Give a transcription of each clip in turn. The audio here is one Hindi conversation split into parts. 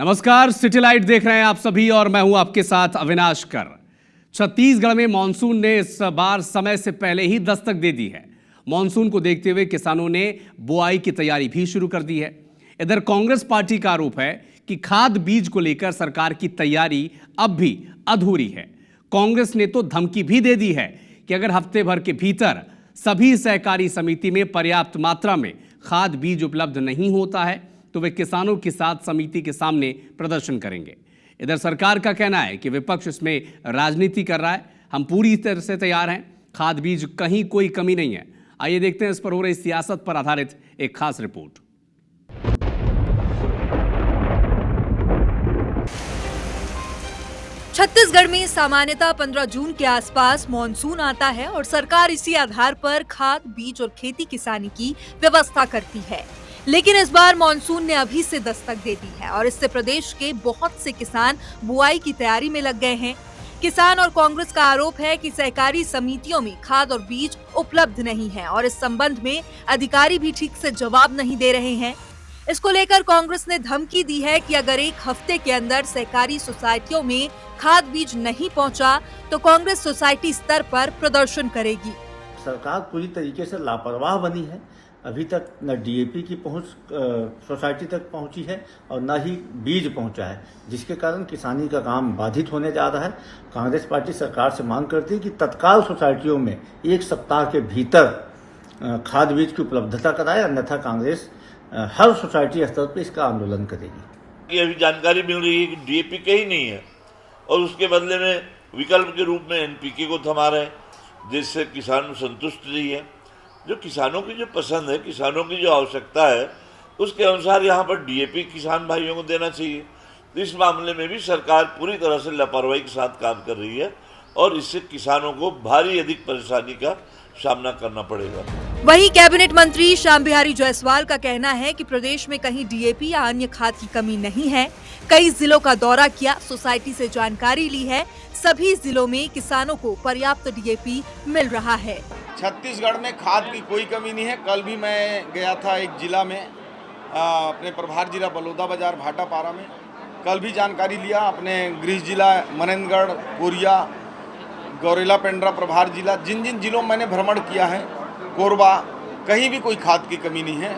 नमस्कार, सिटी लाइट देख रहे हैं आप सभी और मैं हूं आपके साथ अविनाश कर। छत्तीसगढ़ में मानसून ने इस बार समय से पहले ही दस्तक दे दी है। मानसून को देखते हुए किसानों ने बुआई की तैयारी भी शुरू कर दी है। इधर कांग्रेस पार्टी का आरोप है कि खाद बीज को लेकर सरकार की तैयारी अब भी अधूरी है। कांग्रेस ने तो धमकी भी दे दी है कि अगर हफ्ते भर के भीतर सभी सहकारी समिति में पर्याप्त मात्रा में खाद बीज उपलब्ध नहीं होता है तो वे किसानों के साथ समिति के सामने प्रदर्शन करेंगे। इधर सरकार का कहना है कि विपक्ष इसमें राजनीति कर रहा है। हम पूरी तरह से तैयार हैं, खाद बीज कहीं कोई कमी नहीं है। आइए देखते हैं इस पर हो रही सियासत पर आधारित एक खास रिपोर्ट। छत्तीसगढ़ में सामान्यतः 15 जून के आसपास मॉनसून आता है और सरकार इसी आधार पर खाद बीज और खेती किसानी की व्यवस्था करती है। लेकिन इस बार मॉनसून ने अभी से दस्तक दे दी है और इससे प्रदेश के बहुत से किसान बुआई की तैयारी में लग गए हैं। किसान और कांग्रेस का आरोप है कि सहकारी समितियों में खाद और बीज उपलब्ध नहीं है और इस संबंध में अधिकारी भी ठीक से जवाब नहीं दे रहे हैं। इसको लेकर कांग्रेस ने धमकी दी है कि अगर एक हफ्ते के अंदर सहकारी सोसाइटियों में खाद बीज नहीं पहुंचा तो कांग्रेस सोसाइटी स्तर पर प्रदर्शन करेगी। सरकार पूरी तरीके से लापरवाह बनी है। अभी तक न डीएपी की पहुंच सोसाइटी तक पहुंची है और न ही बीज पहुंचा है, जिसके कारण किसानी का काम बाधित होने जा रहा है। कांग्रेस पार्टी सरकार से मांग करती है कि तत्काल सोसाइटियों में एक सप्ताह के भीतर खाद बीज की उपलब्धता कराए, अन्यथा कांग्रेस हर सोसाइटी स्तर पर इसका आंदोलन करेगी। ये अभी जानकारी मिल रही है कि डीएपी कहीं नहीं है और उसके बदले में विकल्प के रूप में एनपीके को थमा रहे हैं, जिससे किसान संतुष्ट नहीं है। जो किसानों की जो पसंद है, किसानों की जो आवश्यकता है, उसके अनुसार यहाँ पर डीएपी किसान भाइयों को देना चाहिए। तो इस मामले में भी सरकार पूरी तरह से लापरवाही के साथ काम कर रही है और इससे किसानों को भारी अधिक परेशानी का सामना करना पड़ेगा। वहीं कैबिनेट मंत्री श्याम बिहारी जायसवाल का कहना है कि प्रदेश में कहीं डीएपी या अन्य खाद की कमी नहीं है। कई जिलों का दौरा किया, सोसाइटी से जानकारी ली है। सभी जिलों में किसानों को पर्याप्त डीएपी मिल रहा है। छत्तीसगढ़ में खाद की कोई कमी नहीं है। कल भी मैं गया था एक जिला में, अपने प्रभार जिला बलौदाबाजार भाटापारा में। कल भी जानकारी लिया अपने गृह जिला मनेन्द्रगढ़, कोरिया, गौरेला पेंड्रा प्रभार जिला, जिन जिन जिलों में मैंने भ्रमण किया है, कोरबा, कहीं भी कोई खाद की कमी नहीं है।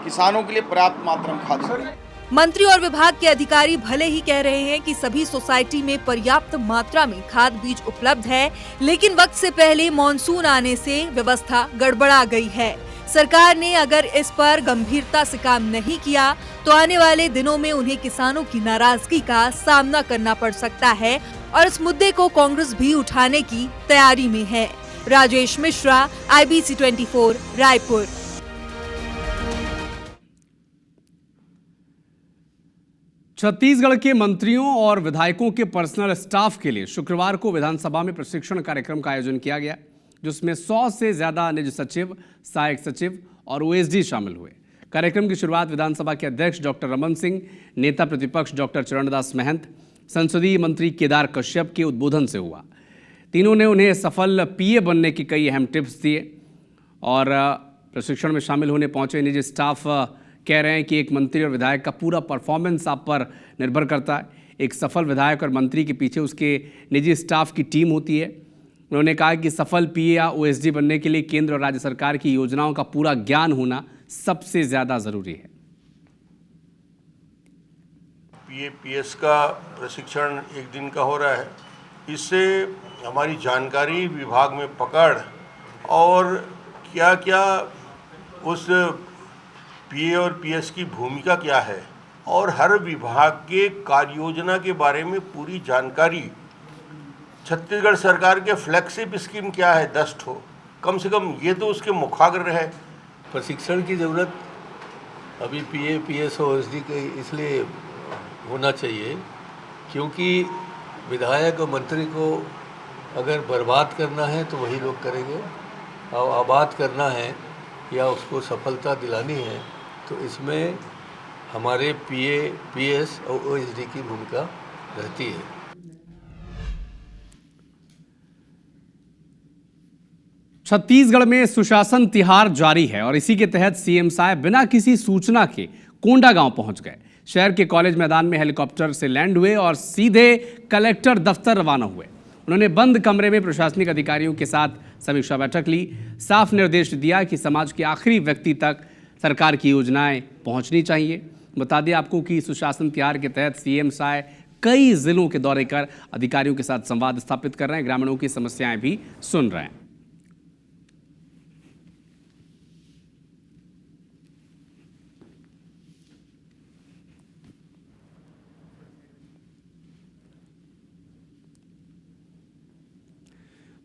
किसानों के लिए पर्याप्त मात्रा में खाद। मंत्री और विभाग के अधिकारी भले ही कह रहे हैं कि सभी सोसाइटी में पर्याप्त मात्रा में खाद बीज उपलब्ध है, लेकिन वक्त से पहले मॉनसून आने से व्यवस्था गड़बड़ा गई है। सरकार ने अगर इस पर गंभीरता से काम नहीं किया तो आने वाले दिनों में उन्हें किसानों की नाराजगी का सामना करना पड़ सकता है और इस मुद्दे को कांग्रेस भी उठाने की तैयारी में है। राजेश मिश्रा, IBC 24, रायपुर। छत्तीसगढ़ के मंत्रियों और विधायकों के पर्सनल स्टाफ के लिए शुक्रवार को विधानसभा में प्रशिक्षण कार्यक्रम का आयोजन किया गया, जिसमें 100 से ज्यादा निज सचिव, सहायक सचिव और OSD शामिल हुए। कार्यक्रम की शुरुआत विधानसभा के अध्यक्ष डॉक्टर रमन सिंह, नेता प्रतिपक्ष डॉक्टर चरणदास महंत, संसदीय मंत्री केदार कश्यप के उद्बोधन से हुआ। तीनों ने उन्हें सफल PA बनने की कई अहम टिप्स दिए और प्रशिक्षण में शामिल होने पहुंचे निजी स्टाफ कह रहे हैं कि एक मंत्री और विधायक का पूरा परफॉर्मेंस आप पर निर्भर करता है। एक सफल विधायक और मंत्री के पीछे उसके निजी स्टाफ की टीम होती है। उन्होंने कहा कि सफल PA या OSD बनने के लिए केंद्र और राज्य सरकार की योजनाओं का पूरा ज्ञान होना सबसे ज़्यादा ज़रूरी है। PA PS का प्रशिक्षण एक दिन का हो रहा है। इससे हमारी जानकारी, विभाग में पकड़ और क्या क्या उस PA और PS की भूमिका क्या है और हर विभाग के कार्य योजना के बारे में पूरी जानकारी। छत्तीसगढ़ सरकार के फ्लैगशिप स्कीम क्या है, 10 ठो, कम से कम ये तो उसके मुखाग्र है। प्रशिक्षण की ज़रूरत अभी PA PS और OSD के इसलिए होना चाहिए क्योंकि विधायक और मंत्री को अगर बर्बाद करना है तो वही लोग करेंगे और आबाद करना है या उसको सफलता दिलानी है तो इसमें हमारे PA PS और OSD की भूमिका रहती है। छत्तीसगढ़ में सुशासन तिहार जारी है और इसी के तहत CM साहब बिना किसी सूचना के कोंडागांव पहुंच गए। शहर के कॉलेज मैदान में हेलीकॉप्टर से लैंड हुए और सीधे कलेक्टर दफ्तर रवाना हुए। उन्होंने बंद कमरे में प्रशासनिक अधिकारियों के साथ समीक्षा बैठक ली। साफ निर्देश दिया कि समाज के आखिरी व्यक्ति तक सरकार की योजनाएं पहुंचनी चाहिए। बता दें आपको कि सुशासन तिहार के तहत सीएम साय कई जिलों के दौरे कर अधिकारियों के साथ संवाद स्थापित कर रहे हैं, ग्रामीणों की समस्याएं भी सुन रहे हैं।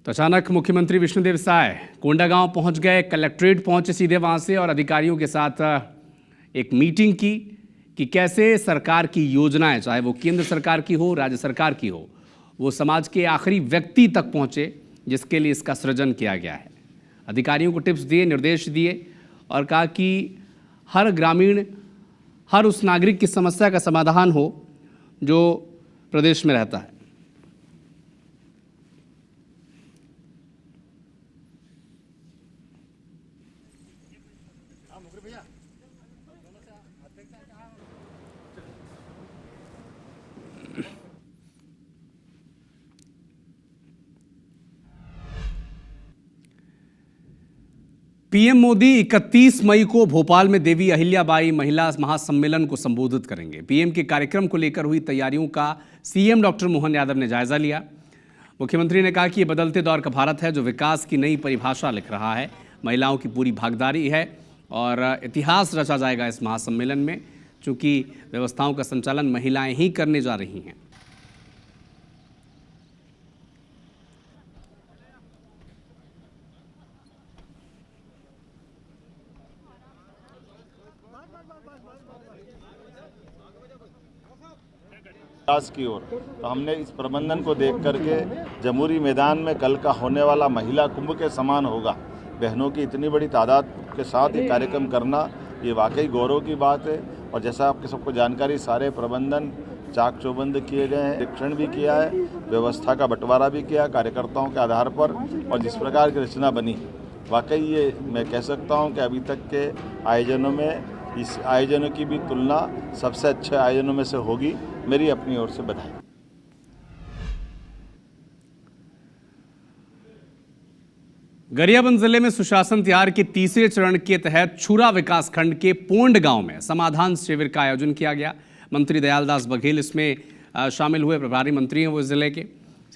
तो अचानक मुख्यमंत्री विष्णुदेव साय कोंडागांव पहुंच गए, कलेक्ट्रेट पहुंचे सीधे वहां से और अधिकारियों के साथ एक मीटिंग की कि कैसे सरकार की योजनाएं, चाहे वो केंद्र सरकार की हो, राज्य सरकार की हो, वो समाज के आखिरी व्यक्ति तक पहुंचे, जिसके लिए इसका सृजन किया गया है। अधिकारियों को टिप्स दिए, निर्देश दिए और कहा कि हर ग्रामीण, हर उस नागरिक की समस्या का समाधान हो जो प्रदेश में रहता है। पीएम मोदी 31 मई को भोपाल में देवी अहिल्याबाई महिला महासम्मेलन को संबोधित करेंगे। पीएम के कार्यक्रम को लेकर हुई तैयारियों का सीएम डॉक्टर मोहन यादव ने जायजा लिया। मुख्यमंत्री ने कहा कि ये बदलते दौर का भारत है जो विकास की नई परिभाषा लिख रहा है। महिलाओं की पूरी भागीदारी है और इतिहास रचा जाएगा इस महासम्मेलन में, चूंकि व्यवस्थाओं का संचालन महिलाएं ही करने जा रही हैं। विकास की ओर तो हमने इस प्रबंधन को देख करके जमहूरी मैदान में कल का होने वाला महिला कुंभ के समान होगा। बहनों की इतनी बड़ी तादाद के साथ ये कार्यक्रम करना, ये वाकई गौरव की बात है। और जैसा आपके सबको जानकारी, सारे प्रबंधन चाक चौबंद किए गए हैं, निरीक्षण भी किया है, व्यवस्था का बंटवारा भी किया कार्यकर्ताओं के आधार पर, और जिस प्रकार की रचना बनी, वाकई ये मैं कह सकता हूँ कि अभी तक के आयोजनों में इस आयोजनों की भी तुलना सबसे अच्छे आयोजनों में से होगी। मेरी अपनी ओर से बधाई। गरियाबंद जिले में सुशासन तिहार के तीसरे चरण के तहत छुरा विकास खंड के पोंड गांव में समाधान शिविर का आयोजन किया गया। मंत्री दयालदास बघेल इसमें शामिल हुए। प्रभारी मंत्री हैं वो जिले के।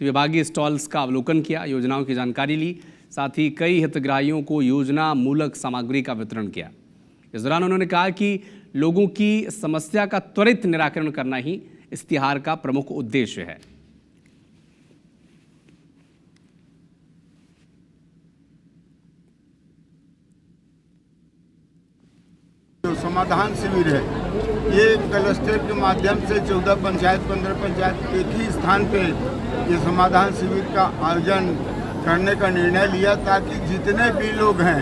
विभागीय स्टॉल्स का अवलोकन किया, योजनाओं की जानकारी ली, साथ ही कई हितग्राहियों को योजना मूलक सामग्री का वितरण किया। इस दौरान उन्होंने कहा कि लोगों की समस्या का त्वरित निराकरण करना ही इस तिहार का प्रमुख उद्देश्य है। जो समाधान शिविर है, ये क्लस्टर के माध्यम से 14 पंचायत 15 पंचायत एक ही स्थान पे ये समाधान शिविर का आयोजन करने का निर्णय लिया, ताकि जितने भी लोग हैं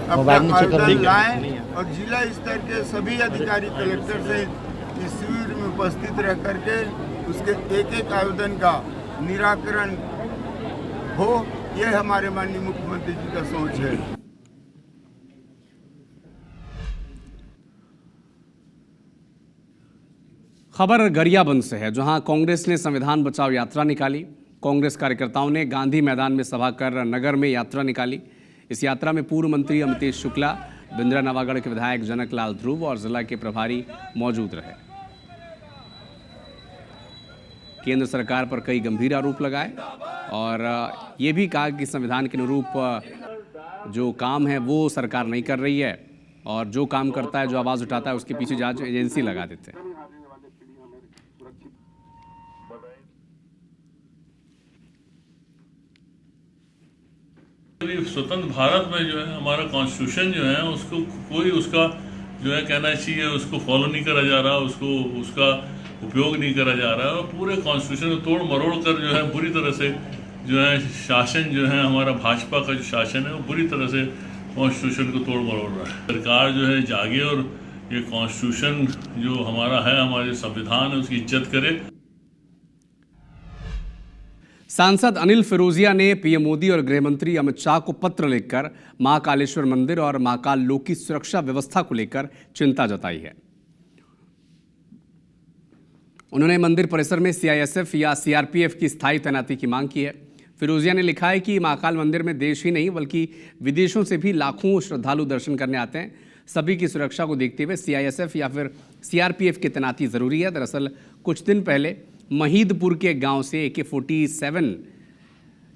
अपना आवेदन लाएं और जिला स्तर के सभी अधिकारी कलेक्टर से इस शिविर में उपस्थित रह करके उसके एक एक आवेदन का निराकरण हो। ये हमारे माननीय मुख्यमंत्री जी का सोच है। खबर गरियाबंद से है, जहां कांग्रेस ने संविधान बचाओ यात्रा निकाली। कांग्रेस कार्यकर्ताओं ने गांधी मैदान में सभा कर नगर में यात्रा निकाली। इस यात्रा में पूर्व मंत्री अमितेश शुक्ला, बिंद्रा नवागढ़ के विधायक जनकलाल ध्रुव और जिला के प्रभारी मौजूद रहे। केंद्र सरकार पर कई गंभीर आरोप लगाए और ये भी कहा कि संविधान के अनुरूप जो काम है वो सरकार नहीं कर रही है और जो काम करता है, जो आवाज़ उठाता है, उसके पीछे जांच एजेंसी लगा देते हैं। स्वतंत्र भारत में जो है हमारा कॉन्स्टिट्यूशन जो है उसको कोई उसका जो है कहना चाहिए उसको फॉलो नहीं करा जा रहा, उसको उसका उपयोग नहीं करा जा रहा है। और पूरे कॉन्स्टिट्यूशन को तोड़ मरोड़ कर जो है बुरी तरह से जो है शासन जो है हमारा भाजपा का जो शासन है वो बुरी तरह से कॉन्स्टिट्यूशन को तोड़ मरोड़ रहा है। सरकार जो है जागे और ये कॉन्स्टिट्यूशन जो हमारा है, हमारे संविधान है, उसकी इज्जत करे। सांसद अनिल फिरोजिया ने पीएम मोदी और गृह मंत्री अमित शाह को पत्र लिखकर महाकालेश्वर मंदिर और महाकाल लोक की सुरक्षा व्यवस्था को लेकर चिंता जताई है। उन्होंने मंदिर परिसर में सीआईएसएफ या सीआरपीएफ की स्थायी तैनाती की मांग की है। फिरोजिया ने लिखा है कि महाकाल मंदिर में देश ही नहीं बल्कि विदेशों से भी लाखों श्रद्धालु दर्शन करने आते हैं। सभी की सुरक्षा को देखते हुए सीआईएसएफ या फिर सीआरपीएफ की तैनाती ज़रूरी है। दरअसल कुछ दिन पहले महीदपुर के गांव से AK-47,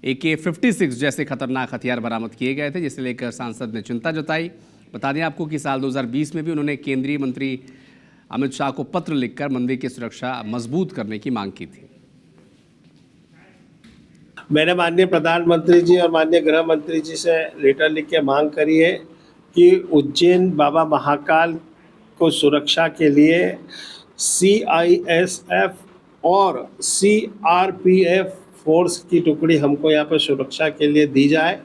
AK-56 जैसे खतरनाक हथियार बरामद किए गए थे, जिसे लेकर सांसद ने चिंता जताई। बता दें आपको कि साल 2020 में भी उन्होंने केंद्रीय मंत्री अमित शाह को पत्र लिखकर मंदिर की सुरक्षा मजबूत करने की मांग की थी। मैंने माननीय प्रधानमंत्री जी और माननीय गृह मंत्री जी से लेटर लिख के मांग करी है कि उज्जैन बाबा महाकाल को सुरक्षा के लिए CISF और CRPF फोर्स की टुकड़ी हमको यहाँ पर सुरक्षा के लिए दी जाए।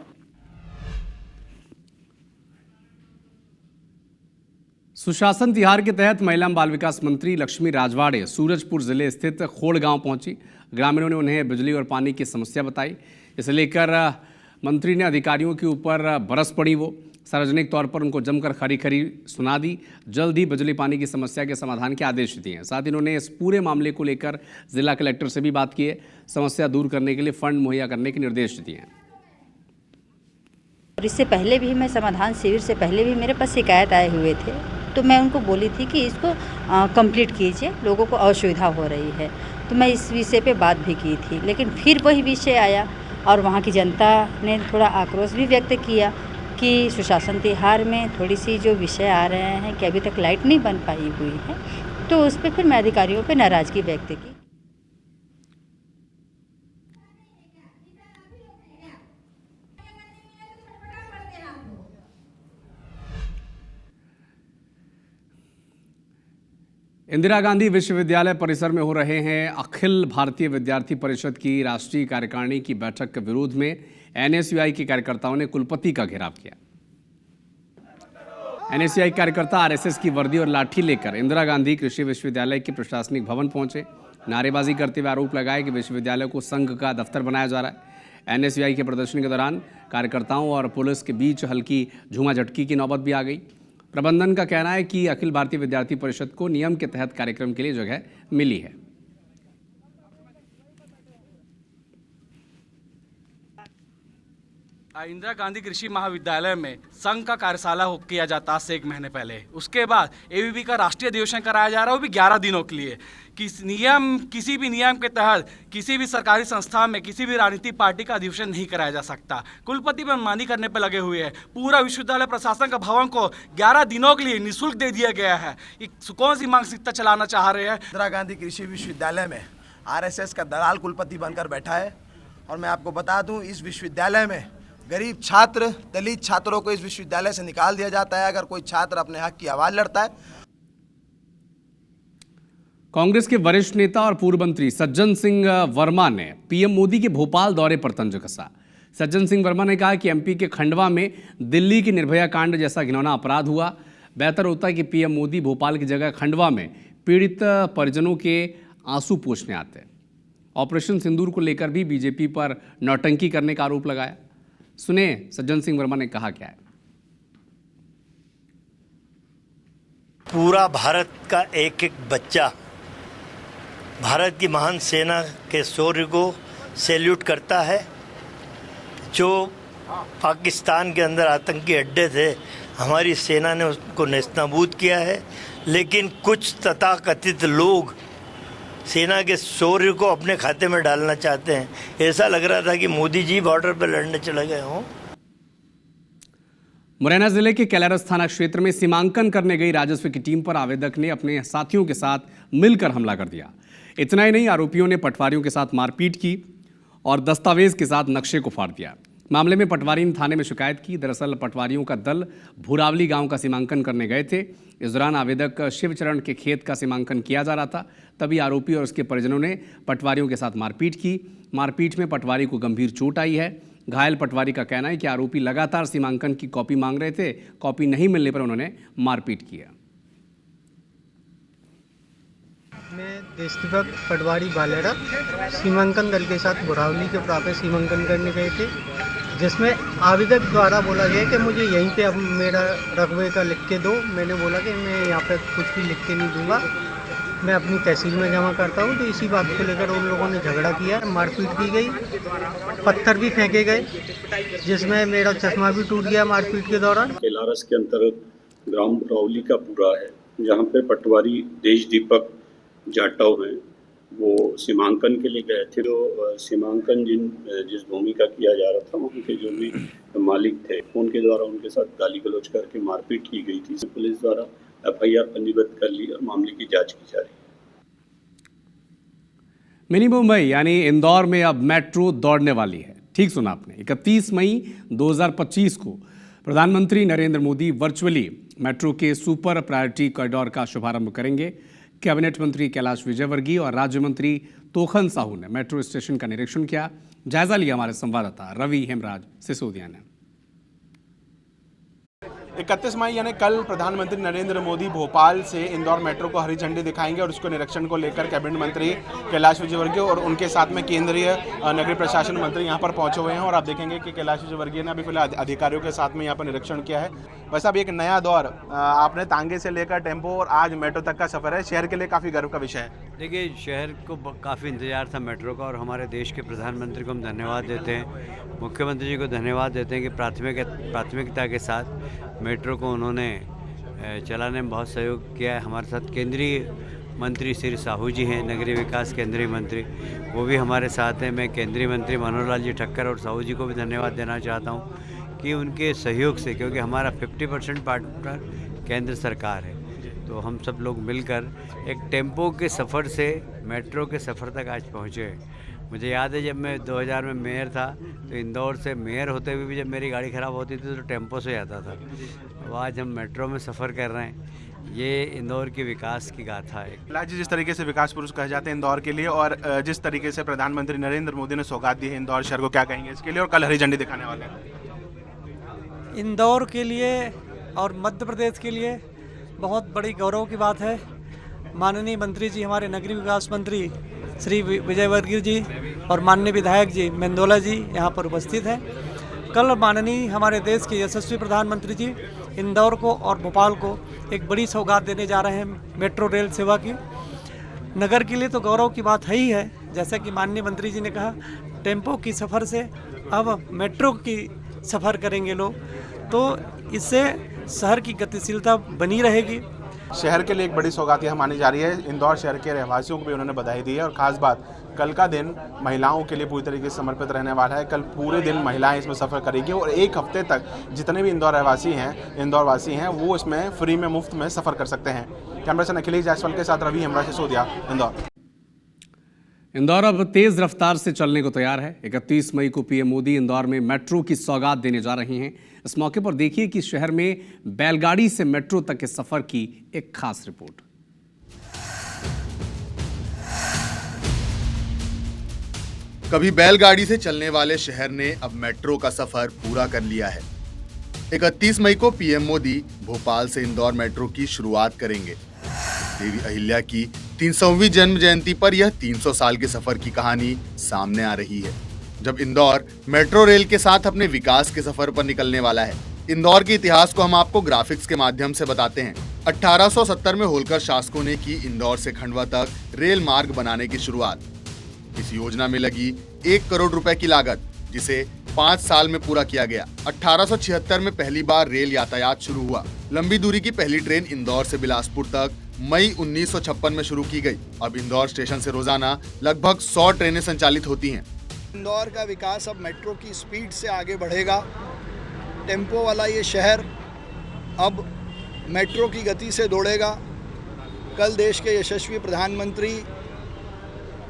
सुशासन तिहार के तहत महिला एवं बाल विकास मंत्री लक्ष्मी राजवाड़े सूरजपुर जिले स्थित खोड़ गांव पहुंची। ग्रामीणों ने उन्हें बिजली और पानी की समस्या बताई। इसे लेकर मंत्री ने अधिकारियों के ऊपर बरस पड़ी। वो सार्वजनिक तौर पर उनको जमकर खरी खरी सुना दी। जल्द ही बिजली पानी की समस्या के समाधान के आदेश दिए हैं। साथ ही उन्होंने इस पूरे मामले को लेकर जिला कलेक्टर से भी बात की है। समस्या दूर करने के लिए फंड मुहैया करने के निर्देश दिए हैं। और इससे पहले भी मैं समाधान शिविर से पहले भी मेरे पास शिकायत आए हुए थे, तो मैं उनको बोली थी कि इसको कंप्लीट कीजिए, लोगों को असुविधा हो रही है। तो मैं इस विषय पे बात भी की थी, लेकिन फिर वही विषय आया और वहाँ की जनता ने थोड़ा आक्रोश भी व्यक्त किया कि सुशासन तिहार में थोड़ी सी जो विषय आ रहे हैं कि अभी तक लाइट नहीं बन पाई हुई है, तो उस पर फिर मैं अधिकारियों पे नाराज़गी व्यक्त की। इंदिरा गांधी विश्वविद्यालय परिसर में हो रहे हैं अखिल भारतीय विद्यार्थी परिषद की राष्ट्रीय कार्यकारिणी की बैठक के विरोध में NSUI के कार्यकर्ताओं ने कुलपति का घेराव किया। NSUI कार्यकर्ता RSS की वर्दी और लाठी लेकर इंदिरा गांधी कृषि विश्वविद्यालय के प्रशासनिक भवन पहुंचे। नारेबाजी करते हुए आरोप लगाया कि विश्वविद्यालय को संघ का दफ्तर बनाया जा रहा है। NSUI के प्रदर्शन के दौरान कार्यकर्ताओं और पुलिस के बीच हल्की झूमाझटकी की नौबत भी आ गई। प्रबंधन का कहना है कि अखिल भारतीय विद्यार्थी परिषद को नियम के तहत कार्यक्रम के लिए जगह मिली है। इंदिरा गांधी कृषि महाविद्यालय में संघ का कार्यशाला किया जाता है 1 महीने पहले। उसके बाद ABP का राष्ट्रीय अधिवेशन कराया जा रहा है, वो भी 11 दिनों के लिए। किसी भी नियम के तहत किसी भी सरकारी संस्था में किसी भी राजनीतिक पार्टी का अधिवेशन नहीं कराया जा सकता। कुलपति मनमानी करने पर लगे हुए हैं। पूरा विश्वविद्यालय प्रशासन का भवन को 11 दिनों के लिए निःशुल्क दे दिया गया है। कौन सी मानसिकता चलाना चाह रहे हैं? इंदिरा गांधी कृषि विश्वविद्यालय में RSS का दलाल कुलपति बनकर बैठा है। और मैं आपको बता दूं, इस विश्वविद्यालय में गरीब छात्र, दलित छात्रों को इस विश्वविद्यालय से निकाल दिया जाता है अगर कोई छात्र अपने हक की आवाज लड़ता है। कांग्रेस के वरिष्ठ नेता और पूर्व मंत्री सज्जन सिंह वर्मा ने PM मोदी के भोपाल दौरे पर तंज कसा। सज्जन सिंह वर्मा ने कहा कि MP के खंडवा में दिल्ली की निर्भया कांड जैसा घिनौना अपराध हुआ। बेहतर होता कि PM मोदी भोपाल की जगह खंडवा में पीड़ित परिजनों के आंसू पोंछने आते। ऑपरेशन सिंदूर को लेकर भी बीजेपी पर नौटंकी करने का आरोप लगाया। सुने सज्जन सिंह वर्मा ने कहा क्या है। पूरा भारत का एक एक बच्चा भारत की महान सेना के शौर्य को सैल्यूट करता है। जो पाकिस्तान के अंदर आतंकी अड्डे थे, हमारी सेना ने उसको नेस्तनाबूद किया है। लेकिन कुछ तथाकथित लोग सेना के शौर्य को अपने खाते में डालना चाहते हैं। ऐसा लग रहा था कि मोदी जी बॉर्डर पर लड़ने चले गए हों। मुरैना जिले के कैलारस थाना क्षेत्र में सीमांकन करने गई राजस्व की टीम पर आवेदक ने अपने साथियों के साथ मिलकर हमला कर दिया। इतना ही नहीं, आरोपियों ने पटवारियों के साथ मारपीट की और दस्तावेज के साथ नक्शे को फाड़ दिया। मामले में पटवारी ने थाने में शिकायत की। दरअसल पटवारियों का दल भूरावली गांव का सीमांकन करने गए थे। इस दौरान आवेदक शिवचरण के खेत का सीमांकन किया जा रहा था। तभी आरोपी और उसके परिजनों ने पटवारियों के साथ मारपीट की। मारपीट में पटवारी को गंभीर चोट आई है। घायल पटवारी का कहना है कि आरोपी लगातार सीमांकन की कॉपी मांग रहे थे। कॉपी नहीं मिलने पर उन्होंने मारपीट किया। मैं देशभक्त पटवारी बालेरा सीमांकन दल के साथ बुरावली के प्रापे सीमांकन करने गए थे, जिसमें आवेदक द्वारा बोला गया कि मुझे यहीं पे अब मेरा रकबे का लिख के दो। मैंने बोला कि मैं यहाँ पे कुछ भी लिख के नहीं दूंगा। मैं अपनी तहसील में जमा करता हूँ। तो इसी बात को लेकर उन लोगों ने झगड़ा किया, मारपीट की गई, पत्थर भी फेंके गए, जिसमें मेरा चश्मा भी टूट गया मारपीट के दौरान। केलारस के अंतर्गत ग्राम बुरावली का पूरा है, जहाँ पे पटवारी देश दीपक जाटव हैं, वो सीमांकन के लिए गए थे। तो सीमांकन जिस भूमि का किया जा रहा था, वहाँ के जो भी मालिक थे, उनके द्वारा उनके साथ गाली गलौज करके मारपीट की गई थी। पुलिस द्वारा FIR पंजीबद्ध कर ली और मामले की जांच की जा रही है। मिनी मुंबई यानी इंदौर में अब मेट्रो दौड़ने वाली है। ठीक सुना आपने। 31 मई 2025 को प्रधानमंत्री नरेंद्र मोदी वर्चुअली मेट्रो के सुपर प्रायोरिटी कॉरिडोर का शुभारंभ करेंगे। कैबिनेट मंत्री कैलाश विजयवर्गीय और राज्य मंत्री तोखन साहू ने मेट्रो स्टेशन का निरीक्षण किया। जायजा लिया हमारे संवाददाता रवि हेमराज सिसोदिया ने। 31 मई यानी कल प्रधानमंत्री नरेंद्र मोदी भोपाल से इंदौर मेट्रो को हरी झंडी दिखाएंगे और उसको निरीक्षण को लेकर कैबिनेट मंत्री कैलाश विजयवर्गीय और उनके साथ में केंद्रीय नगरीय प्रशासन मंत्री यहां पर पहुंचे हुए हैं। और आप देखेंगे कि कैलाश विजयवर्गीय ने अभी फिलहाल अधिकारियों के साथ में यहां पर निरीक्षण किया है। वैसे अब एक नया दौर, आपने तांगे से लेकर टेम्पो और आज मेट्रो तक का सफर है, शहर के लिए काफ़ी गर्व का विषय है। देखिए, शहर को काफ़ी इंतजार था मेट्रो का, और हमारे देश के प्रधानमंत्री को हम धन्यवाद देते हैं, मुख्यमंत्री जी को धन्यवाद देते हैं कि प्राथमिकता के साथ मेट्रो को उन्होंने चलाने में बहुत सहयोग किया है। हमारे साथ केंद्रीय मंत्री श्री साहू जी हैं, नगरीय विकास केंद्रीय मंत्री, वो भी हमारे साथ हैं। मैं केंद्रीय मंत्री मनोहर लाल जी ठक्कर और साहू जी को भी धन्यवाद देना चाहता हूँ कि उनके सहयोग से, क्योंकि हमारा 50% पार्टनर केंद्र सरकार है, तो हम सब लोग मिलकर एक टेम्पो के सफ़र से मेट्रो के सफ़र तक आज पहुँचे। मुझे याद है जब मैं 2000 में मेयर था, तो इंदौर से मेयर होते हुए भी जब मेरी गाड़ी ख़राब होती थी तो टेम्पो से जाता था। अब आज हम मेट्रो में सफ़र कर रहे हैं। ये इंदौर के विकास की गाथा है। लाल जी, जिस तरीके से विकास पुरुष कहे जाते हैं इंदौर के लिए, और जिस तरीके से प्रधानमंत्री नरेंद्र मोदी ने सौगात दी है इंदौर शहर को, क्या कहेंगे इसके लिए? और कल हरी झंडी दिखाने वाले हैं। इंदौर के लिए और मध्य प्रदेश के लिए बहुत बड़ी गौरव की बात है। माननीय मंत्री जी, हमारे नगरीय विकास मंत्री श्री विजयवर्गीय जी और माननीय विधायक जी मेंदोला जी यहाँ पर उपस्थित हैं। कल माननीय हमारे देश के यशस्वी प्रधानमंत्री जी इंदौर को और भोपाल को एक बड़ी सौगात देने जा रहे हैं मेट्रो रेल सेवा की। नगर के लिए तो गौरव की बात है ही है। जैसा कि माननीय मंत्री जी ने कहा, टेम्पो की सफ़र से अब मेट्रो की सफ़र करेंगे लोग, तो इससे शहर की गतिशीलता बनी रहेगी। शहर के लिए एक बड़ी सौगात यह मानी जा रही है। इंदौर शहर के रहवासियों को भी उन्होंने बधाई दी है। और ख़ास बात, कल का दिन महिलाओं के लिए पूरी तरीके से समर्पित रहने वाला है। कल पूरे दिन महिलाएं इसमें सफ़र करेंगी और एक हफ्ते तक जितने भी इंदौर वासी हैं वो इसमें फ्री में, मुफ्त में सफ़र कर सकते हैं। कैमरा पर्सन अखिलेश जायसवाल के साथ रवि हेमराज सिसोदिया, इंदौर। इंदौर अब तेज रफ्तार से चलने को तैयार है। 31 मई को पीएम मोदी इंदौर में मेट्रो की सौगात देने जा रहे हैं। इस मौके पर देखिए कि शहर में बैलगाड़ी से मेट्रो तक के सफर की एक खास रिपोर्ट। कभी बैलगाड़ी से चलने वाले शहर ने अब मेट्रो का सफर पूरा कर लिया है। 31 मई को पीएम मोदी भोपाल से इंदौर मेट्रो की शुरुआत करेंगे। देवी अहिल्या की 300वीं जन्म जयंती पर यह 300 साल के सफर की कहानी सामने आ रही है, जब इंदौर मेट्रो रेल के साथ अपने विकास के सफर पर निकलने वाला है। इंदौर के इतिहास को हम आपको ग्राफिक्स के माध्यम से बताते हैं। 1870 में होलकर शासकों ने की इंदौर से खंडवा तक रेल मार्ग बनाने की शुरुआत। इस योजना में लगी 1 करोड़ रुपए की लागत, जिसे 5 साल में पूरा किया गया। 1876 में पहली बार रेल यातायात शुरू हुआ। लंबी दूरी की पहली ट्रेन इंदौर से बिलासपुर तक मई 1956 में शुरू की गई। अब इंदौर स्टेशन से रोजाना लगभग 100 ट्रेनें संचालित होती हैं। इंदौर का विकास अब मेट्रो की स्पीड से आगे बढ़ेगा। टेम्पो वाला ये शहर अब मेट्रो की गति से दौड़ेगा। कल देश के यशस्वी प्रधानमंत्री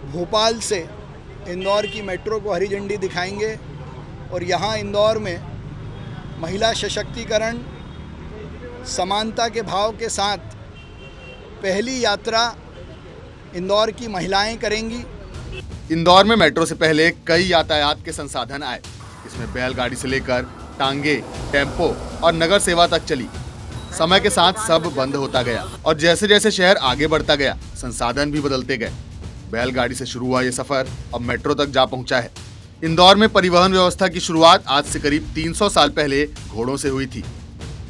भोपाल से इंदौर की मेट्रो को हरी झंडी दिखाएंगे और यहाँ इंदौर में महिला सशक्तिकरण, समानता के भाव के साथ पहली यात्रा इंदौर की महिलाएं करेंगी। इंदौर में मेट्रो से पहले कई यातायात के संसाधन आए। इसमें बैलगाड़ी से लेकर टांगे, टेम्पो और नगर सेवा तक चली। समय के साथ सब बंद होता गया और जैसे जैसे शहर आगे बढ़ता गया, संसाधन भी बदलते गए। बैलगाड़ी से शुरू हुआ ये सफर अब मेट्रो तक जा पहुंचा है। इंदौर में परिवहन व्यवस्था की शुरुआत आज से करीब 300 साल पहले घोड़ों से हुई थी।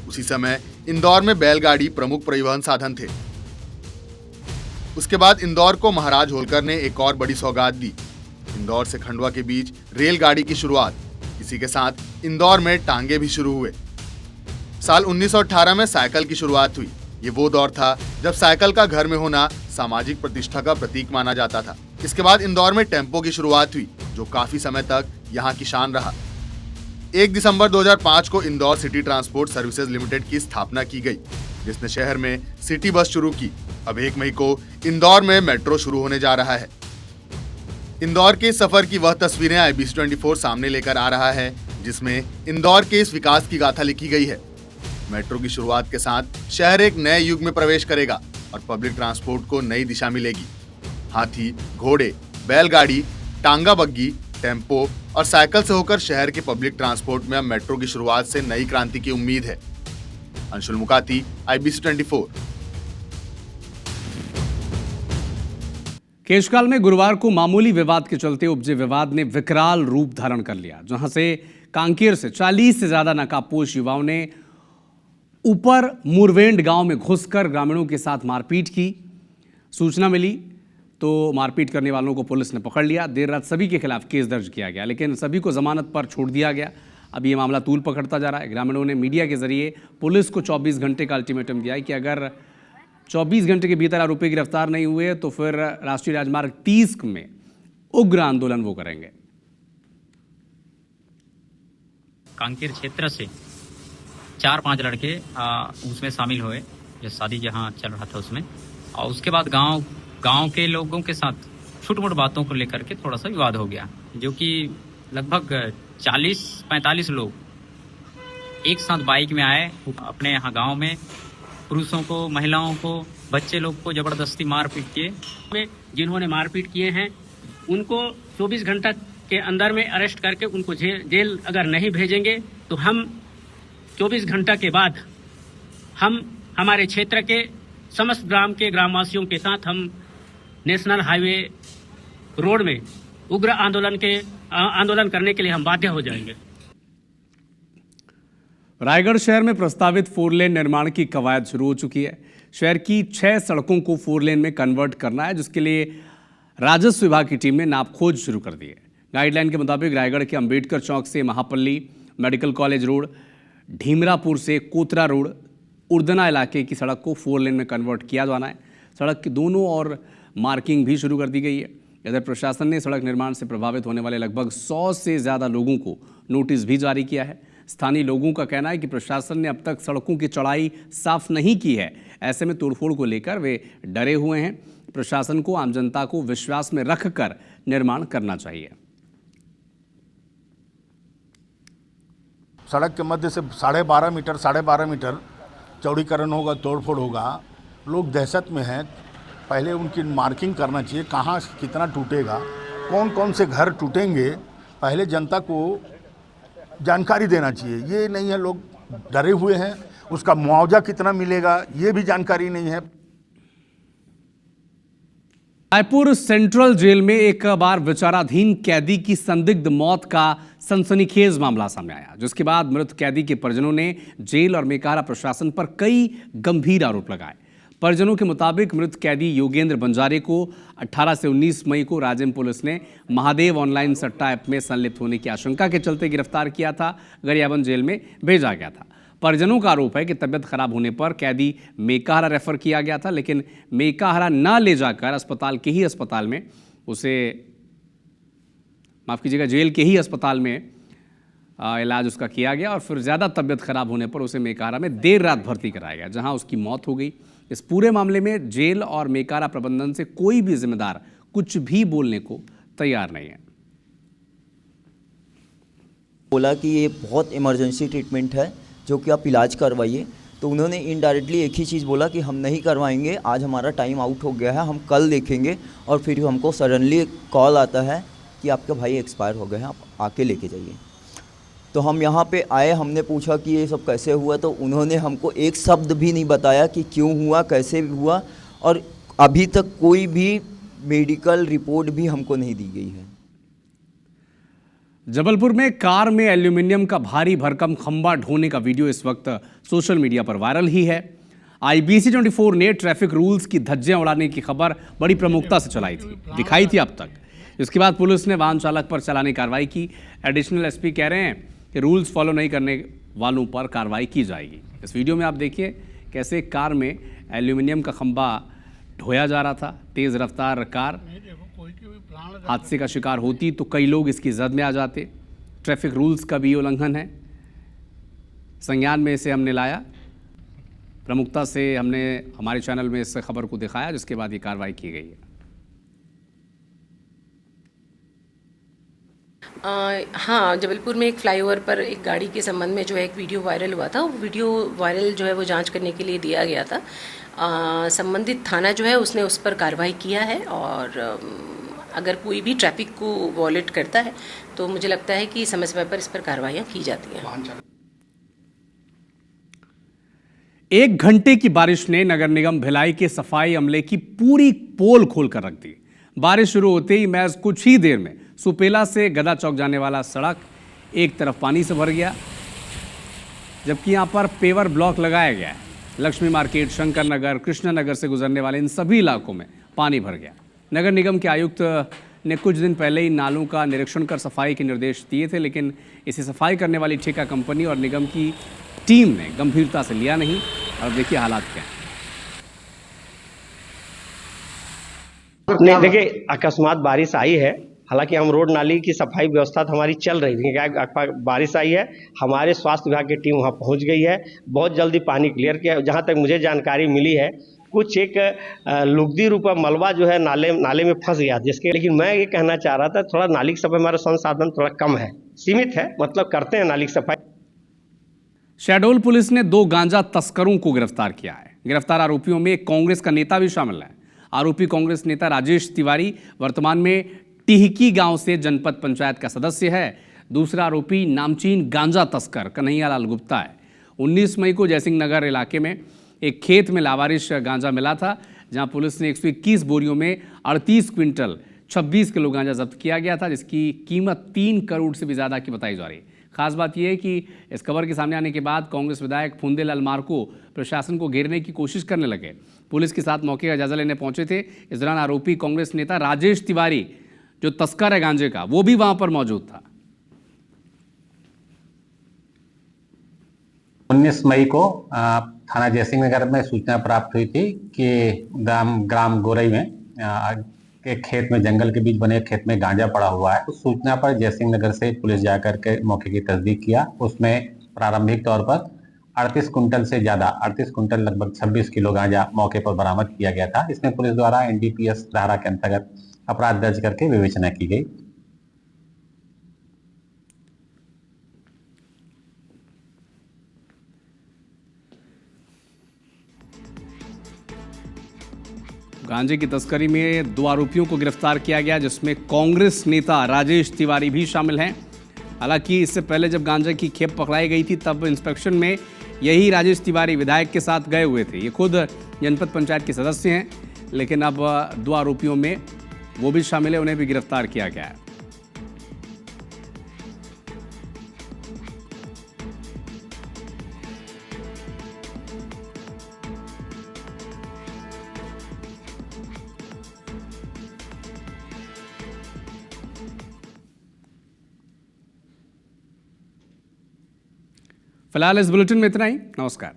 उसी समय इंदौर में बैलगाड़ी प्रमुख परिवहन साधन थे। उसके बाद इंदौर को महाराज होलकर ने एक और बड़ी सौगात दी। इंदौर से खंडवा के बीच रेलगाड़ी की शुरुआत। इसी के साथ इंदौर में टांगे भी शुरू हुए। साल 1918 में साइकिल की शुरुआत हुई। ये वो दौर था जब साइकिल का घर में होना सामाजिक प्रतिष्ठा का प्रतीक माना जाता था। इसके बाद इंदौर में टेम्पो की शुरुआत हुई, जो काफी समय तक यहाँ की शान रहा। 1 दिसंबर 2005 को Indore city transport services limited की स्थापना की गई, जिसने शहर में सिटी बस शुरू की। अब 1 मई को इंदौर में मेट्रो शुरू होने जा रहा है। इंदौर के सफर की वह तस्वीरें IBC 24 सामने लेकर आ रहा है, जिसमें इंदौर के इस विकास की गाथा लिखी गई है। मेट्रो की शुरुआत के साथ शहर एक नए युग में प्रवेश करेगा और पब्लिक ट्रांसपोर्ट को नई दिशा मिलेगी। हाथी, घोड़े, बैलगाड़ी, टांगा बग्गी, टेम्पो और साइकिल से होकर शहर के पब्लिक ट्रांसपोर्ट में अब मेट्रो की शुरुआत से नई क्रांति की उम्मीद है। अंशुल मुकाती, IBC 24। केशकाल में गुरुवार को मामूली विवाद के चलते उपजे विवाद ने विकराल रूप धारण कर लिया, जहां से कांकेर से 40 से ज्यादा नकाबपोश युवाओं ने ऊपर मुरवेंड गांव में घुसकर ग्रामीणों के साथ मारपीट की। सूचना मिली तो मारपीट करने वालों को पुलिस ने पकड़ लिया। देर रात सभी के खिलाफ केस दर्ज किया गया, लेकिन सभी को जमानत पर छोड़ दिया गया। अब ये मामला तूल पकड़ता जा रहा है। ग्रामीणों ने मीडिया के जरिए पुलिस को 24 घंटे का अल्टीमेटम दिया है कि अगर 24 घंटे के भीतर आरोपी गिरफ्तार नहीं हुए तो फिर राष्ट्रीय राजमार्ग 30 में उग्र आंदोलन वो करेंगे। कांकेर क्षेत्र से 4-5 लड़के उसमें शामिल हुए, जो शादी जहां चल रहा था उसमें, और उसके बाद गांव के लोगों के साथ छोटी मोटी बातों को लेकर के थोड़ा सा विवाद हो गया, जो कि लगभग 40-45 लोग एक साथ बाइक में आए। अपने यहाँ गांव में पुरुषों को, महिलाओं को, बच्चे लोग को जबरदस्ती मारपीट किए। जिन्होंने मारपीट किए हैं उनको 24 घंटा के अंदर में अरेस्ट करके उनको जेल अगर नहीं भेजेंगे तो हम 24 घंटा के बाद हम हमारे क्षेत्र के समस्त ग्राम के ग्रामवासियों के साथ हम नेशनल हाईवे रोड में उग्र आंदोलन करने के लिए हम बाध्य हो जाएंगे। रायगढ़ शहर में प्रस्तावित 4 लेन निर्माण की कवायद शुरू हो चुकी है। शहर की 6 सड़कों को 4 लेन में कन्वर्ट करना है, जिसके लिए राजस्व विभाग की टीम ने नापखोज शुरू कर दी है। गाइडलाइन के मुताबिक रायगढ़ के अंबेडकर चौक से महापल्ली, मेडिकल कॉलेज रोड, ढीमरापुर से कोतरा रोड, उर्दना इलाके की सड़क को 4 लेन में कन्वर्ट किया जाना है। सड़क के दोनों ओर मार्किंग भी शुरू कर दी गई है। इधर प्रशासन ने सड़क निर्माण से प्रभावित होने वाले लगभग 100 से ज़्यादा लोगों को नोटिस भी जारी किया है। स्थानीय लोगों का कहना है कि प्रशासन ने अब तक सड़कों की चौड़ाई साफ नहीं की है। ऐसे में तोड़फोड़ को लेकर वे डरे हुए हैं। प्रशासन को आम जनता को विश्वास में रखकर निर्माण करना चाहिए। सड़क के मध्य से 12.5 मीटर चौड़ीकरण होगा, तोड़फोड़ होगा। लोग दहशत में हैं। पहले उनकी मार्किंग करना चाहिए, कहाँ कितना टूटेगा, कौन कौन से घर टूटेंगे, पहले जनता को जानकारी देना चाहिए। ये नहीं है, लोग डरे हुए हैं। उसका मुआवजा कितना मिलेगा ये भी जानकारी नहीं है। रायपुर सेंट्रल जेल में एक बार विचाराधीन कैदी की संदिग्ध मौत का सनसनीखेज मामला सामने आया, जिसके बाद मृत कैदी के परिजनों ने जेल और मेकाहारा प्रशासन पर कई गंभीर आरोप लगाए। परिजनों के मुताबिक मृत कैदी योगेंद्र बंजारे को 18 से 19 मई को राजिम पुलिस ने महादेव ऑनलाइन सट्टा ऐप में संलिप्त होने की आशंका के चलते गिरफ्तार किया था, गरियाबंद जेल में भेजा गया था। परिजनों का आरोप है कि तबियत खराब होने पर कैदी मेकाहारा रेफर किया गया था, लेकिन मेकाहारा न ले जाकर अस्पताल के ही अस्पताल में उसे, माफ़ कीजिएगा, जेल के ही अस्पताल में इलाज उसका किया गया और फिर ज़्यादा तबियत खराब होने पर उसे मेकाहारा में देर रात भर्ती कराया गया, जहां उसकी मौत हो गई। इस पूरे मामले में जेल और मेकाहारा प्रबंधन से कोई भी जिम्मेदार कुछ भी बोलने को तैयार नहीं है। बोला कि ये बहुत इमरजेंसी ट्रीटमेंट है, जो कि आप इलाज करवाइए। तो उन्होंने इनडायरेक्टली एक ही चीज़ बोला कि हम नहीं करवाएंगे, आज हमारा टाइम आउट हो गया है, हम कल देखेंगे। और फिर हमको सडनली कॉल आता है कि आपका भाई एक्सपायर हो गए हैं, आप आके लेके जाइए। तो हम यहाँ पे आए, हमने पूछा कि ये सब कैसे हुआ, तो उन्होंने हमको एक शब्द भी नहीं बताया कि क्यों हुआ, कैसे हुआ, और अभी तक कोई भी मेडिकल रिपोर्ट भी हमको नहीं दी गई है। जबलपुर में कार में एल्यूमिनियम का भारी भरकम खंभा ढोने का वीडियो इस वक्त सोशल मीडिया पर वायरल ही है। IBC 24 ने ट्रैफिक रूल्स की धज्जियां उड़ाने की खबर बड़ी प्रमुखता से चलाई थी, दिखाई थी अब तक। इसके बाद पुलिस ने वाहन चालक पर चालानी कार्रवाई की। एडिशनल SP कह रहे हैं कि रूल्स फॉलो नहीं करने वालों पर कार्रवाई की जाएगी। इस वीडियो में आप देखिए कैसे कार में एल्यूमिनियम का खंभा ढोया जा रहा था। तेज़ रफ्तार कार हादसे का शिकार होती तो कई लोग इसकी जद में आ जाते। ट्रैफिक रूल्स का भी उल्लंघन है, संज्ञान में इसे हमने लाया। प्रमुखता से हमने हमारे चैनल में इस खबर को दिखाया, जिसके बाद ये कार्रवाई की गई है। हाँ, जबलपुर में एक फ्लाईओवर पर एक गाड़ी के संबंध में जो है एक वीडियो वायरल हुआ था। वो वीडियो वायरल जो है वो जांच करने के लिए दिया गया था। संबंधित थाना जो है उसने उस पर कार्रवाई किया है और अगर कोई भी ट्रैफिक को वॉलेट करता है तो मुझे लगता है कि समय समय पर इस पर कार्रवाइयाँ की जाती हैं। 1 घंटे की बारिश ने नगर निगम भिलाई के सफाई अमले की पूरी पोल खोल कर रख दी। बारिश शुरू होते ही महज कुछ ही देर में सुपेला से गदा चौक जाने वाला सड़क एक तरफ पानी से भर गया, जबकि यहां पर पेवर ब्लॉक लगाया गया है। लक्ष्मी मार्केट, शंकर नगर, कृष्णा नगर से गुजरने वाले इन सभी इलाकों में पानी भर गया। नगर निगम के आयुक्त ने कुछ दिन पहले ही नालों का निरीक्षण कर सफाई के निर्देश दिए थे, लेकिन इसे सफाई करने वाली ठेका कंपनी और निगम की टीम ने गंभीरता से लिया नहीं। और देखिए हालात क्या हैं। नहीं, देखिए अकस्मात बारिश आई है, हालांकि हम रोड नाली की सफाई व्यवस्था तो हमारी चल रही थी। क्या बारिश आई है, हमारे स्वास्थ्य विभाग की टीम वहां पहुंच गई है, बहुत जल्दी पानी क्लियर किया। जहां तक मुझे जानकारी मिली है, कुछ एक लुगदी रूपा मलबा जो है नाले में फंस गया जिसके, लेकिन मैं ये कहना चाह रहा था थोड़ा नाली की सफाई हमारा संसाधन थोड़ा कम है, सीमित है, मतलब करते हैं नाली की सफाई। शहडोल पुलिस ने 2 गांजा तस्करों को गिरफ्तार किया है। गिरफ्तार आरोपियों में कांग्रेस का नेता भी शामिल है। आरोपी कांग्रेस नेता राजेश तिवारी वर्तमान में टिहकी गांव से जनपद पंचायत का सदस्य है। दूसरा आरोपी नामचीन गांजा तस्कर कन्हैयालाल गुप्ता है। 19 मई को जयसिंह नगर इलाके में एक खेत में लावारिश गांजा मिला था, जहां पुलिस ने 121 बोरियों में 38 क्विंटल 26 किलो गांजा जब्त किया गया था, जिसकी कीमत 3 करोड़ से भी ज़्यादा की बताई जा रही है। खास बात यह है कि इस खबर के सामने आने के बाद कांग्रेस विधायक फुंदेलाल मार्को प्रशासन को घेरने की कोशिश करने लगे। पुलिस के साथ मौके का जायजा लेने पहुंचे थे। इस दौरान आरोपी कांग्रेस नेता राजेश तिवारी, जो तस्कर है गांजे का, वो भी वहां पर मौजूद था। 19 मई को थाना जयसिंह नगर में सूचना प्राप्त हुई थी कि ग्राम गोरई में एक खेत में, जंगल के बीच बने खेत में गांजा पड़ा हुआ है। उस सूचना पर जयसिंह नगर से पुलिस जाकर के मौके की तस्दीक किया। उसमें प्रारंभिक तौर पर 38 कुंटल से ज्यादा, 38 कुंटल लगभग 26 किलो गांजा मौके पर बरामद किया गया था। इसमें पुलिस द्वारा NDPS धारा के अंतर्गत अपराध दर्ज करके विवेचना की गई। गांजे की तस्करी में 2 आरोपियों को गिरफ्तार किया गया, जिसमें कांग्रेस नेता राजेश तिवारी भी शामिल हैं। हालांकि इससे पहले जब गांजे की खेप पकड़ाई गई थी तब इंस्पेक्शन में यही राजेश तिवारी विधायक के साथ गए हुए थे। ये खुद जनपद पंचायत के सदस्य हैं, लेकिन अब 2 आरोपियों में वो भी शामिल है, उन्हें भी गिरफ्तार किया गया है। फिलहाल इस बुलेटिन में इतना ही। नमस्कार।